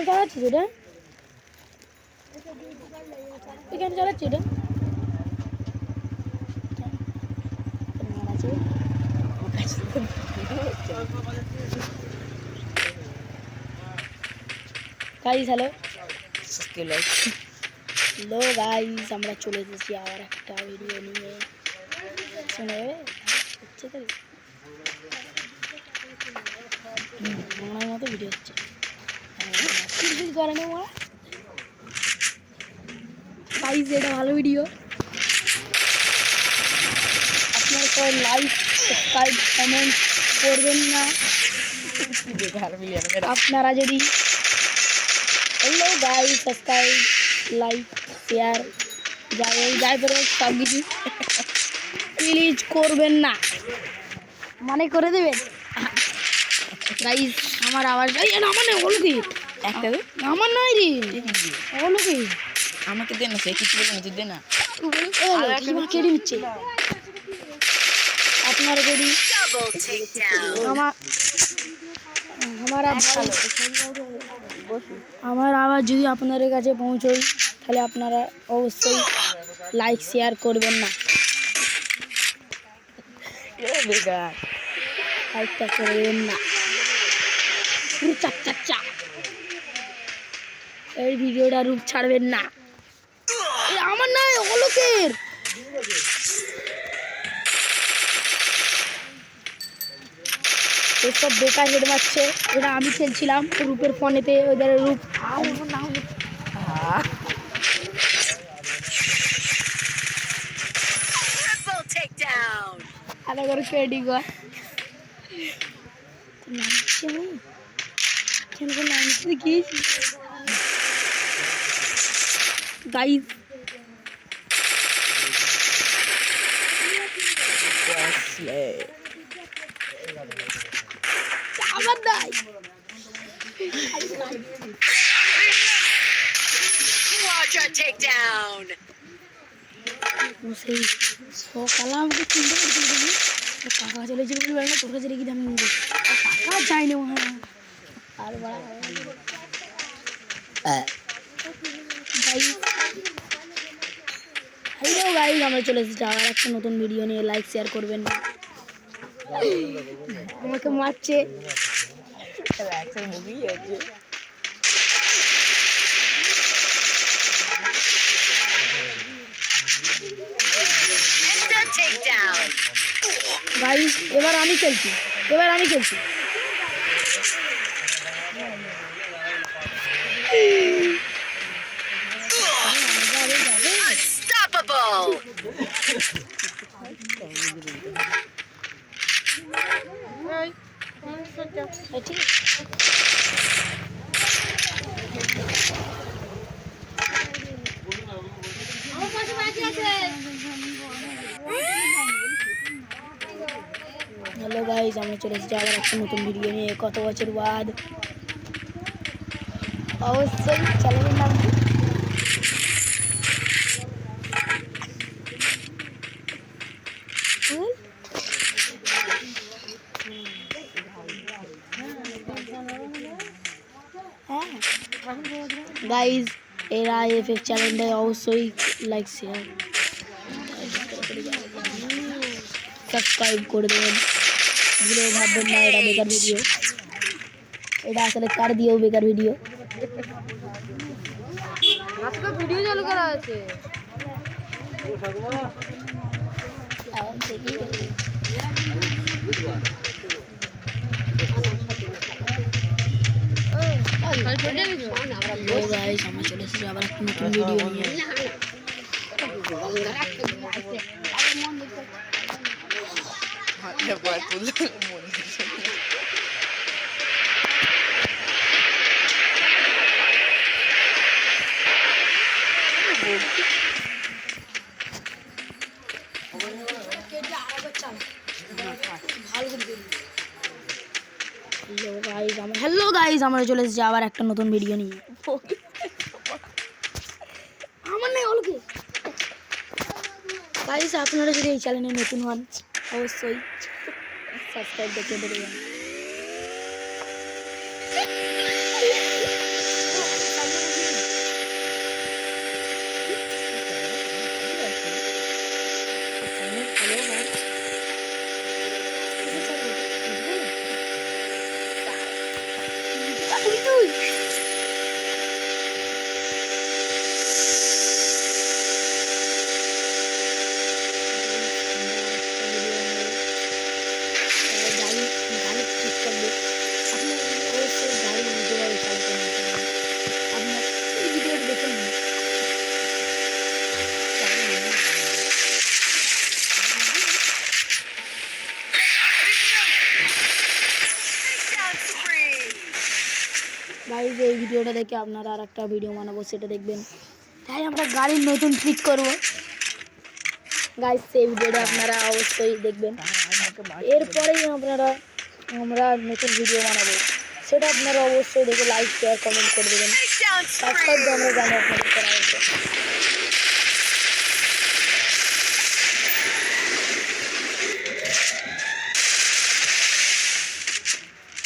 চালাচ্ছি এটা এখানে চালাচ্ছি এটা গাইস হ্যালো হ্যালো গাইস আমরা চলে এসেছি আবার একটা ভিডিও নিয়ে শোনা যাবে হচ্ছে তো আমার মতো ভিডিও হচ্ছে করে না গাইস এটা ভালো ভিডিও আপনারা সবাই লাইক সাবস্ক্রাইব কমেন্ট করবেন না আপনারা যদি hello guys subscribe like share যাই করে সব কিছু প্লিজ করবেন না মানে করে দেবেন গাইস আমার আওয়াজ আমার না হলো কি একটা আমার নাই রে হলো কি আমাকে দে না সে কিছু বলে না তুই দে না কেড়ে নিচ্ছে আপনারা যদি আমার আওয়াজ যদি আপনাদের কাছে পৌঁছয় তাহলে আপনারা অবশ্যই লাইক শেয়ার করবেন না লাইকটা করবেন না এই ভিডিওটা রূপ ছাড়বেন না আমার নয় অলোকের এসব বেকার হেড মারছে এটা আমি খেলছিলাম রূপের ফোনেতে ওদের রূপ আলাদা করে কেডি গো নামছে কেন করে নামছে গিয়েছি গাইস আবার দাই Quadra takedown. সেই সকালে আমাকে চিন্তা করছিল কাকা চলেছে বলে না তোর কাছে রেখে দাম নিব কাকা চাই না আর হ্যালো গাইস আমরা চলে এসেছি আবার একটা নতুন ভিডিও নিয়ে লাইক শেয়ার করবেন আমাকে মারছে মুভি আছে গাইস এবার আমি খেলছি Unstoppable. হ্যালো গাইস আমরা চলে এসেছি আবার একটা নতুন ভিডিও নিয়ে কত বছর বাদ অবশ্যই চ্যানেলের নাম গাইস এরা এফএফ চ্যানেলটা অবশ্যই লাইক শেয়ার সাবস্ক্রাইব করে দেবেন ভিডিও ভাববেন না এটা বেকার ভিডিও এটা আসলে কার দিয়েও বেকার ভিডিও আজকে ভিডিও চালু করা আছে আমরা চলে এসেছি আবার একটা নতুন ভিডিও নিয়ে ভালো হ্যালো গাইজ আমরা চলে এসেছি আবার একটা নতুন ভিডিও নিয়ে আমার নেই অলকে গাইজ আপনারা যদি এই চ্যানেলে নতুন হন অবশ্যই সাবস্ক্রাইব করতে দেবেন গাইজ এই ভিডিওটা দেখে আপনারা আর একটা ভিডিও বানাবো সেটা দেখবেন তাই আমরা গাড়ির নতুন ট্রিক করবো গাইজ সেই ভিডিওটা আপনারা অবশ্যই দেখবেন এরপরেই আমরা নতুন ভিডিও বানাবো সেটা আপনারা অবশ্যই দেখে লাইক শেয়ার কমেন্ট করে দেবেন সাবস্ক্রাইব তো আমরা জানি আপনাদের করা হয়েছে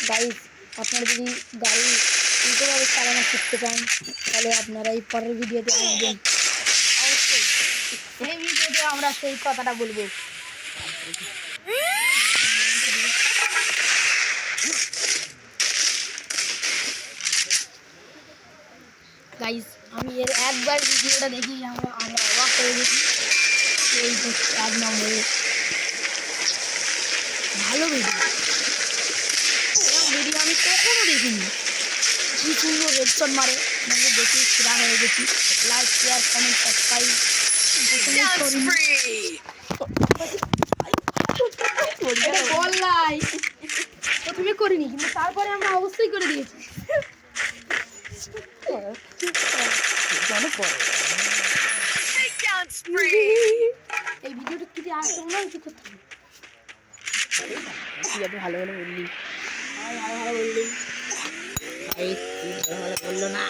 গাইজ আপনারা যদি গাড়ি উল্টোভাবে চালানো শিখতে চান তাহলে আপনারা এই পরের ভিডিওতে আসবেন অবশ্যই এই ভিডিওতে আমরা সেই কথাটা বলবো গাইজ আমি এর একবার ভিডিওটা দেখি আমরা অবাক করে দেখি এই তো 1 নম্বরে ভালো ভিডিও ভিডিও আমি কখনো দেখিনি কি সুন্দর হেডশট মারে মানে দেখি সেরা হয়ে গেছি লাইক শেয়ার কমেন্ট সাবস্ক্রাইব বললাই প্রথমে করিনি কিন্তু তারপরে আমরা অবশ্যই করে দিয়েছি Takedown spree. এই ভিডিওটা কি আসলে না কি করতে ভালো ভালো বললি ভালো বললি এই তুই ভালো ভালো বললো না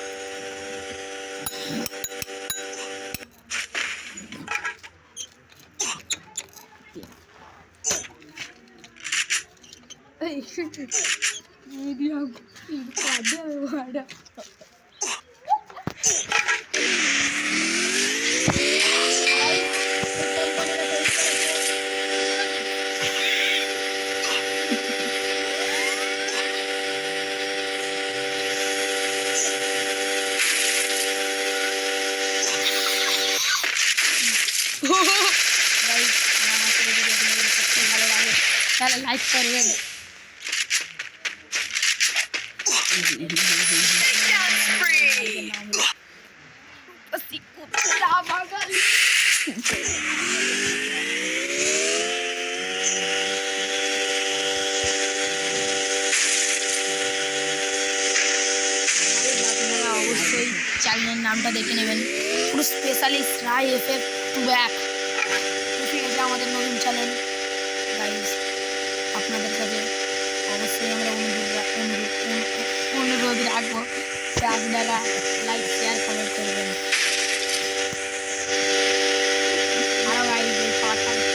তাহলে লাইক করবেন Takedown spree. আপনারা অবশ্যই চ্যানেলের নামটা দেখে নেবেন পুরো specialist Rai FF to back ঠিক আছে আমাদের নতুন চ্যানেল গাইজ আপনাদের কাছে অবশ্যই আমরা অনুরোধ রাখবো যে আপনারা লাইক শেয়ার কমেন্ট করবেন আরও গাইজ এই খাবারটা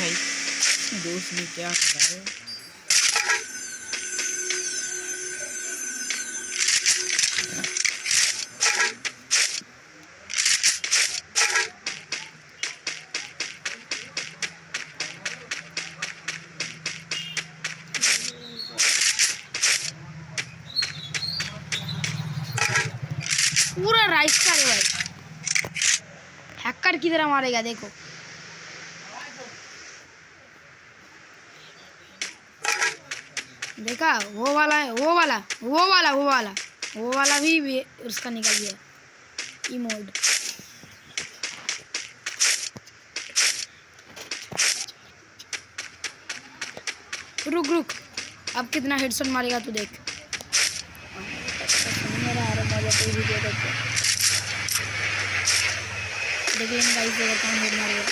भाई दोस्त ने क्या करा है पूरा राइस का है भाई हैकर की तरह मारेगा देखो। देखा वो वाला है, वो वाला भी उसका निकल गया इमोड। रुक अब कितना हेडशॉट मारेगा तू देख। मेरा आ रहा मजा कोई वीडियो देखो। देखिए गाइस देखो कौन हेड मारेगा।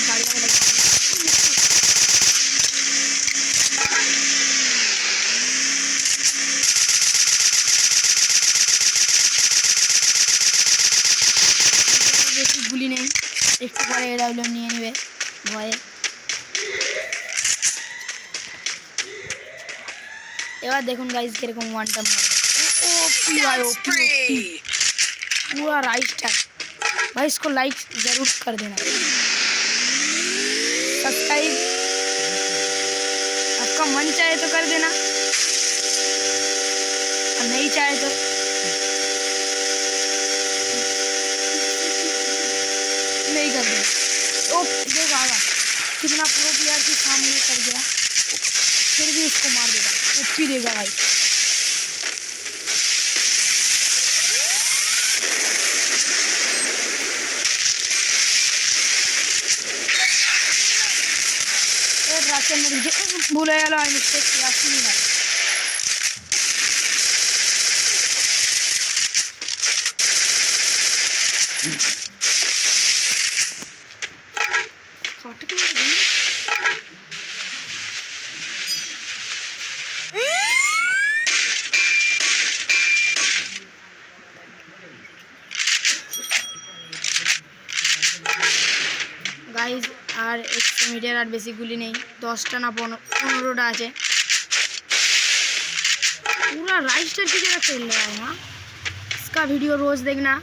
गाड़ी वाला গুলি নেই, একটু পরে এডাব্লিউ নিয়ে নেবে ভয়ে। এবার দেখুন গাইস কিরকম ওয়ান টাইম মারবে। ও পি ভাই ও पी पूरा राइट टैग भाई। इसको लाइक जरूर कर देना, सब्सक्राइब आपका मन चाहे तो कर देना और नहीं चाहे तो नहीं कर देना। ओ देखा कितना प्रो प्लेयर के सामने कर गया, फिर भी उसको मार देगा। ओपी देगा भाई। राशन में भूले गया आई मिस्टेक राशन नहीं है। গাইজ আর 100 মিটার আর বেশি গুলি নেই, 10টা না 15টা আছে। पूरा राइस्टर की तरह खेल रहा है ना। इसका वीडियो रोज देखना।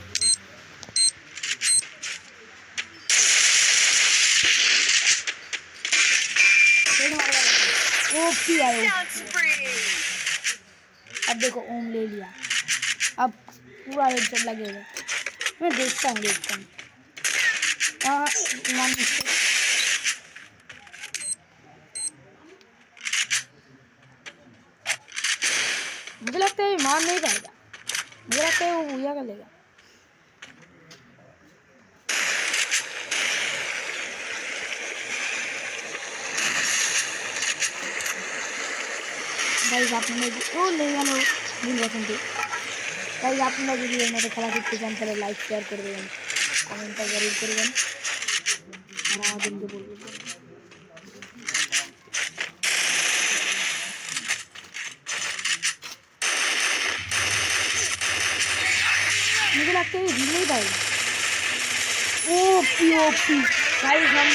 ओपी आया। अब देखो ओम ले लिया, अब पूरा हेडशॉट लगेगा। मैं देखता हूँ मुझे लगता है मार नहीं पाएगा, मुझे लगता है वो भूया कर लेगा। गाइस आपने ओ ले গেল ভুল বসন্তি। গাইস আপনারা যদি এই মতো খেলা দেখতে চান তাহলে লাইক শেয়ার করে দেবেন, কমেন্টটা জরুর করবেন আর আমাদেরকে বলবেন। मुझे लगता है हिल नहीं पाएगा। ओपी गाइस हम